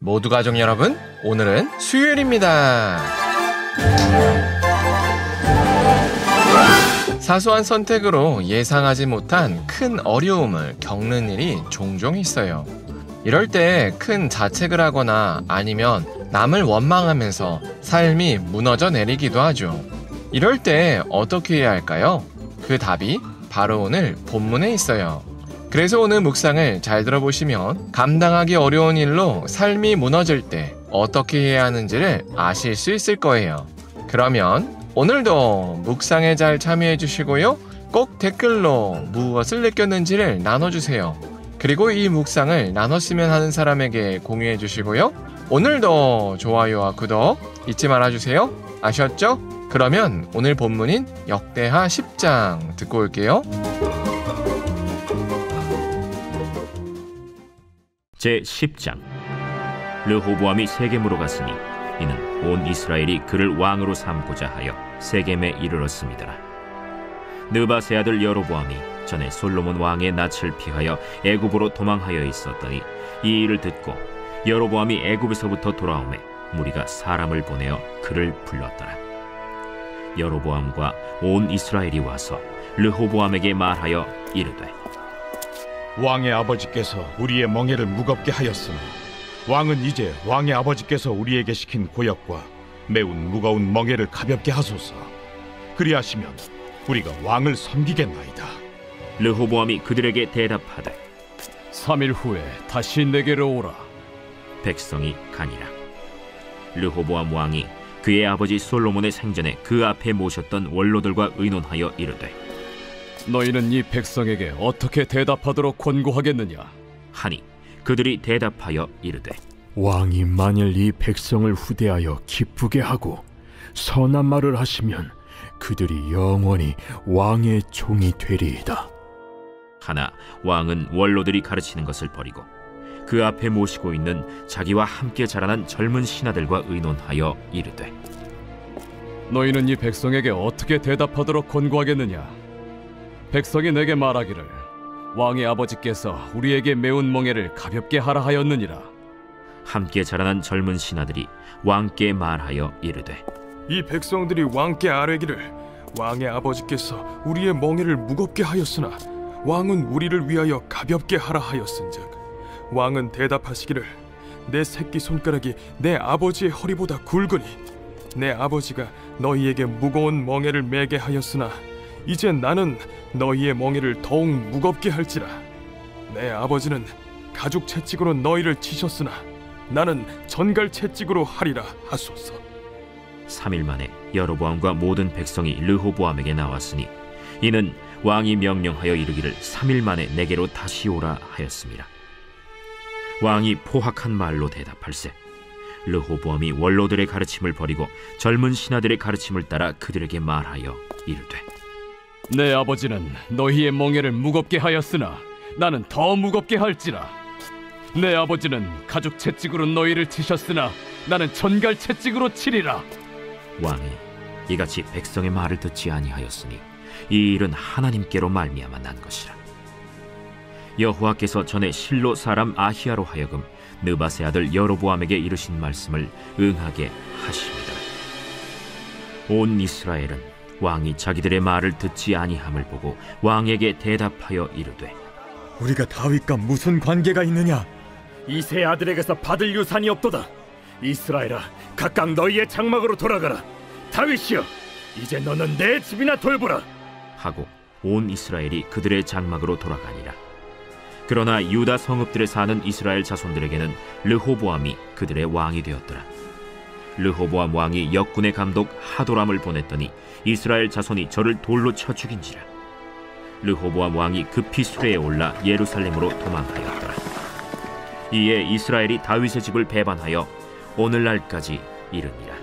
모두 가족 여러분, 오늘은 수요일입니다. 사소한 선택으로 예상하지 못한 큰 어려움을 겪는 일이 종종 있어요. 이럴 때 큰 자책을 하거나 아니면 남을 원망하면서 삶이 무너져 내리기도 하죠. 이럴 때 어떻게 해야 할까요? 그 답이 바로 오늘 본문에 있어요. 그래서 오늘 묵상을 잘 들어보시면 감당하기 어려운 일로 삶이 무너질 때 어떻게 해야 하는지를 아실 수 있을 거예요. 그러면 오늘도 묵상에 잘 참여해 주시고요. 꼭 댓글로 무엇을 느꼈는지를 나눠주세요. 그리고 이 묵상을 나눴으면 하는 사람에게 공유해 주시고요. 오늘도 좋아요와 구독 잊지 말아주세요. 아셨죠? 그러면 오늘 본문인 역대하 10장 듣고 올게요. 제10장. 르호보암이 세겜으로 갔으니 이는 온 이스라엘이 그를 왕으로 삼고자 하여 세겜에 이르렀습니다. 느밧의 아들 여로보암이 전에 솔로몬 왕의 낯을 피하여 애굽으로 도망하여 있었더니 이 일을 듣고 여로보암이 애굽에서부터 돌아오매 무리가 사람을 보내어 그를 불렀더라. 여로보암과 온 이스라엘이 와서 르호보암에게 말하여 이르되, 왕의 아버지께서 우리의 멍에를 무겁게 하였으나 왕은 이제 왕의 아버지께서 우리에게 시킨 고역과 매운 무거운 멍에를 가볍게 하소서. 그리하시면 우리가 왕을 섬기겠나이다. 르호보암이 그들에게 대답하되, 3일 후에 다시 내게로 오라. 백성이 가니라. 르호보암 왕이 그의 아버지 솔로몬의 생전에 그 앞에 모셨던 원로들과 의논하여 이르되, 너희는 이 백성에게 어떻게 대답하도록 권고하겠느냐 하니 그들이 대답하여 이르되, 왕이 만일 이 백성을 후대하여 기쁘게 하고 선한 말을 하시면 그들이 영원히 왕의 종이 되리이다. 하나 왕은 원로들이 가르치는 것을 버리고 그 앞에 모시고 있는 자기와 함께 자라난 젊은 신하들과 의논하여 이르되, 너희는 이 백성에게 어떻게 대답하도록 권고하겠느냐. 백성이 내게 말하기를 왕의 아버지께서 우리에게 매운 멍에를 가볍게 하라 하였느니라. 함께 자라난 젊은 신하들이 왕께 말하여 이르되, 이 백성들이 왕께 아뢰기를 왕의 아버지께서 우리의 멍에를 무겁게 하였으나 왕은 우리를 위하여 가볍게 하라 하였은즉 왕은 대답하시기를 내 새끼 손가락이 내 아버지의 허리보다 굵으니 내 아버지가 너희에게 무거운 멍에를 매게 하였으나 이제 나는 너희의 멍에를 더욱 무겁게 할지라. 내 아버지는 가죽 채찍으로 너희를 치셨으나 나는 전갈 채찍으로 하리라 하소서. 3일 만에 여로보암과 모든 백성이 르호보암에게 나왔으니 이는 왕이 명령하여 이르기를 3일 만에 내게로 다시 오라 하였습니다. 왕이 포악한 말로 대답할세 르호보암이 원로들의 가르침을 버리고 젊은 신하들의 가르침을 따라 그들에게 말하여 이르되, 내 아버지는 너희의 멍에를 무겁게 하였으나 나는 더 무겁게 할지라. 내 아버지는 가죽 채찍으로 너희를 치셨으나 나는 전갈 채찍으로 치리라. 왕이 이같이 백성의 말을 듣지 아니하였으니 이 일은 하나님께로 말미암아 난 것이라. 여호와께서 전에 실로 사람 아히야로 하여금 느밧의 아들 여로보암에게 이르신 말씀을 응하게 하십니다. 온 이스라엘은 왕이 자기들의 말을 듣지 아니함을 보고 왕에게 대답하여 이르되, 우리가 다윗과 무슨 관계가 있느냐? 이세 아들에게서 받을 유산이 없도다. 이스라엘아, 각각 너희의 장막으로 돌아가라. 다윗이여, 이제 너는 내 집이나 돌보라. 하고 온 이스라엘이 그들의 장막으로 돌아가니라. 그러나 유다 성읍들에 사는 이스라엘 자손들에게는 르호보암이 그들의 왕이 되었더라. 르호보암 왕이 역군의 감독 하도람을 보냈더니 이스라엘 자손이 저를 돌로 쳐 죽인지라. 르호보암 왕이 급히 수레에 올라 예루살렘으로 도망하였더라. 이에 이스라엘이 다윗의 집을 배반하여 오늘날까지 이르니라.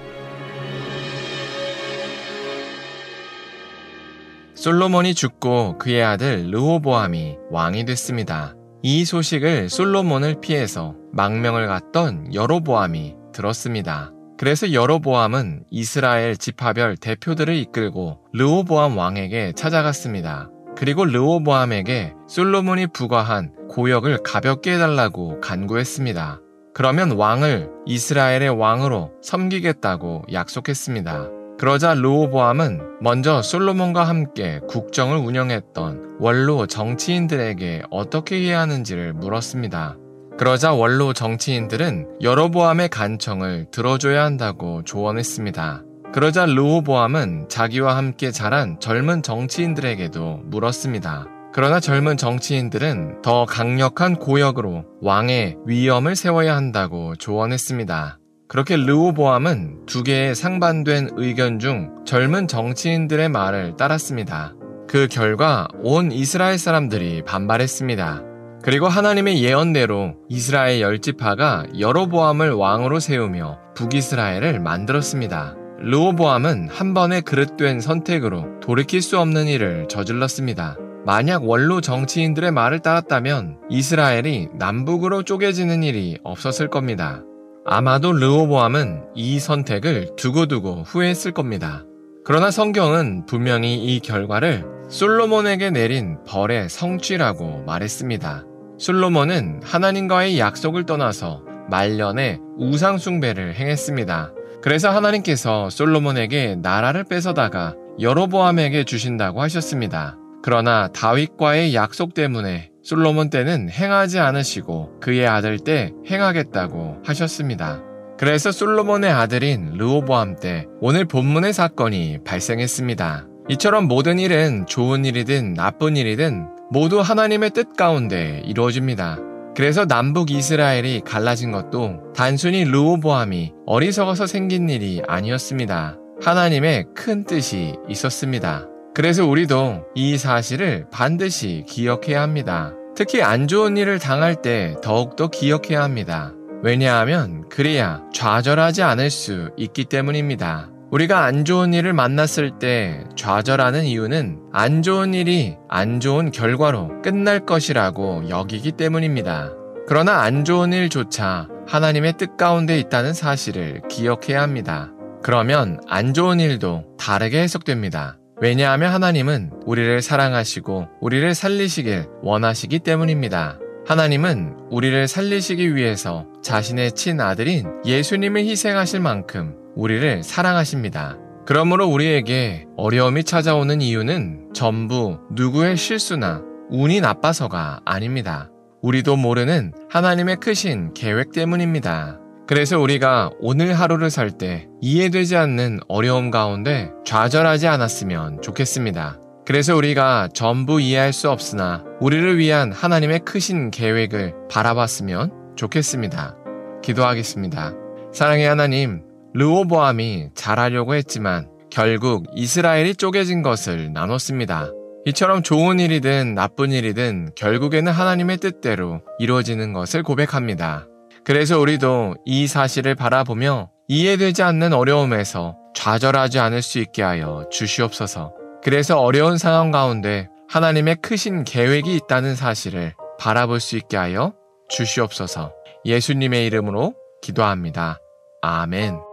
솔로몬이 죽고 그의 아들 르호보암이 왕이 됐습니다. 이 소식을 솔로몬을 피해서 망명을 갔던 여로보암이 들었습니다. 그래서 여로보암은 이스라엘 지파별 대표들을 이끌고 르호보암 왕에게 찾아갔습니다. 그리고 르호보암에게 솔로몬이 부과한 고역을 가볍게 해달라고 간구했습니다. 그러면 왕을 이스라엘의 왕으로 섬기겠다고 약속했습니다. 그러자 르호보암은 먼저 솔로몬과 함께 국정을 운영했던 원로 정치인들에게 어떻게 해야 하는지를 물었습니다. 그러자 원로 정치인들은 여로보암의 간청을 들어줘야 한다고 조언했습니다. 그러자 르호보암은 자기와 함께 자란 젊은 정치인들에게도 물었습니다. 그러나 젊은 정치인들은 더 강력한 고역으로 왕의 위엄을 세워야 한다고 조언했습니다. 그렇게 르호보암은 두 개의 상반된 의견 중 젊은 정치인들의 말을 따랐습니다. 그 결과 온 이스라엘 사람들이 반발했습니다. 그리고 하나님의 예언대로 이스라엘 10지파가 여로보암을 왕으로 세우며 북이스라엘을 만들었습니다. 르호보암은 한 번의 그릇된 선택으로 돌이킬 수 없는 일을 저질렀습니다. 만약 원로 정치인들의 말을 따랐다면 이스라엘이 남북으로 쪼개지는 일이 없었을 겁니다. 아마도 르호보암은 이 선택을 두고두고 후회했을 겁니다. 그러나 성경은 분명히 이 결과를 솔로몬에게 내린 벌의 성취라고 말했습니다. 솔로몬은 하나님과의 약속을 떠나서 말년에 우상 숭배를 행했습니다. 그래서 하나님께서 솔로몬에게 나라를 뺏어다가 여로보암에게 주신다고 하셨습니다. 그러나 다윗과의 약속 때문에 솔로몬 때는 행하지 않으시고 그의 아들 때 행하겠다고 하셨습니다. 그래서 솔로몬의 아들인 르호보암 때 오늘 본문의 사건이 발생했습니다. 이처럼 모든 일은 좋은 일이든 나쁜 일이든 모두 하나님의 뜻 가운데 이루어집니다. 그래서 남북 이스라엘이 갈라진 것도 단순히 르호보암이 어리석어서 생긴 일이 아니었습니다. 하나님의 큰 뜻이 있었습니다. 그래서 우리도 이 사실을 반드시 기억해야 합니다. 특히 안 좋은 일을 당할 때 더욱더 기억해야 합니다. 왜냐하면 그래야 좌절하지 않을 수 있기 때문입니다. 우리가 안 좋은 일을 만났을 때 좌절하는 이유는 안 좋은 일이 안 좋은 결과로 끝날 것이라고 여기기 때문입니다. 그러나 안 좋은 일조차 하나님의 뜻 가운데 있다는 사실을 기억해야 합니다. 그러면 안 좋은 일도 다르게 해석됩니다. 왜냐하면 하나님은 우리를 사랑하시고 우리를 살리시길 원하시기 때문입니다. 하나님은 우리를 살리시기 위해서 자신의 친아들인 예수님을 희생하실 만큼 우리를 사랑하십니다. 그러므로 우리에게 어려움이 찾아오는 이유는 전부 누구의 실수나 운이 나빠서가 아닙니다. 우리도 모르는 하나님의 크신 계획 때문입니다. 그래서 우리가 오늘 하루를 살 때 이해되지 않는 어려움 가운데 좌절하지 않았으면 좋겠습니다. 그래서 우리가 전부 이해할 수 없으나 우리를 위한 하나님의 크신 계획을 바라봤으면 좋겠습니다. 기도하겠습니다. 사랑의 하나님, 르호보암이 잘하려고 했지만 결국 이스라엘이 쪼개진 것을 나눴습니다. 이처럼 좋은 일이든 나쁜 일이든 결국에는 하나님의 뜻대로 이루어지는 것을 고백합니다. 그래서 우리도 이 사실을 바라보며 이해되지 않는 어려움에서 좌절하지 않을 수 있게 하여 주시옵소서. 그래서 어려운 상황 가운데 하나님의 크신 계획이 있다는 사실을 바라볼 수 있게 하여 주시옵소서. 예수님의 이름으로 기도합니다. 아멘.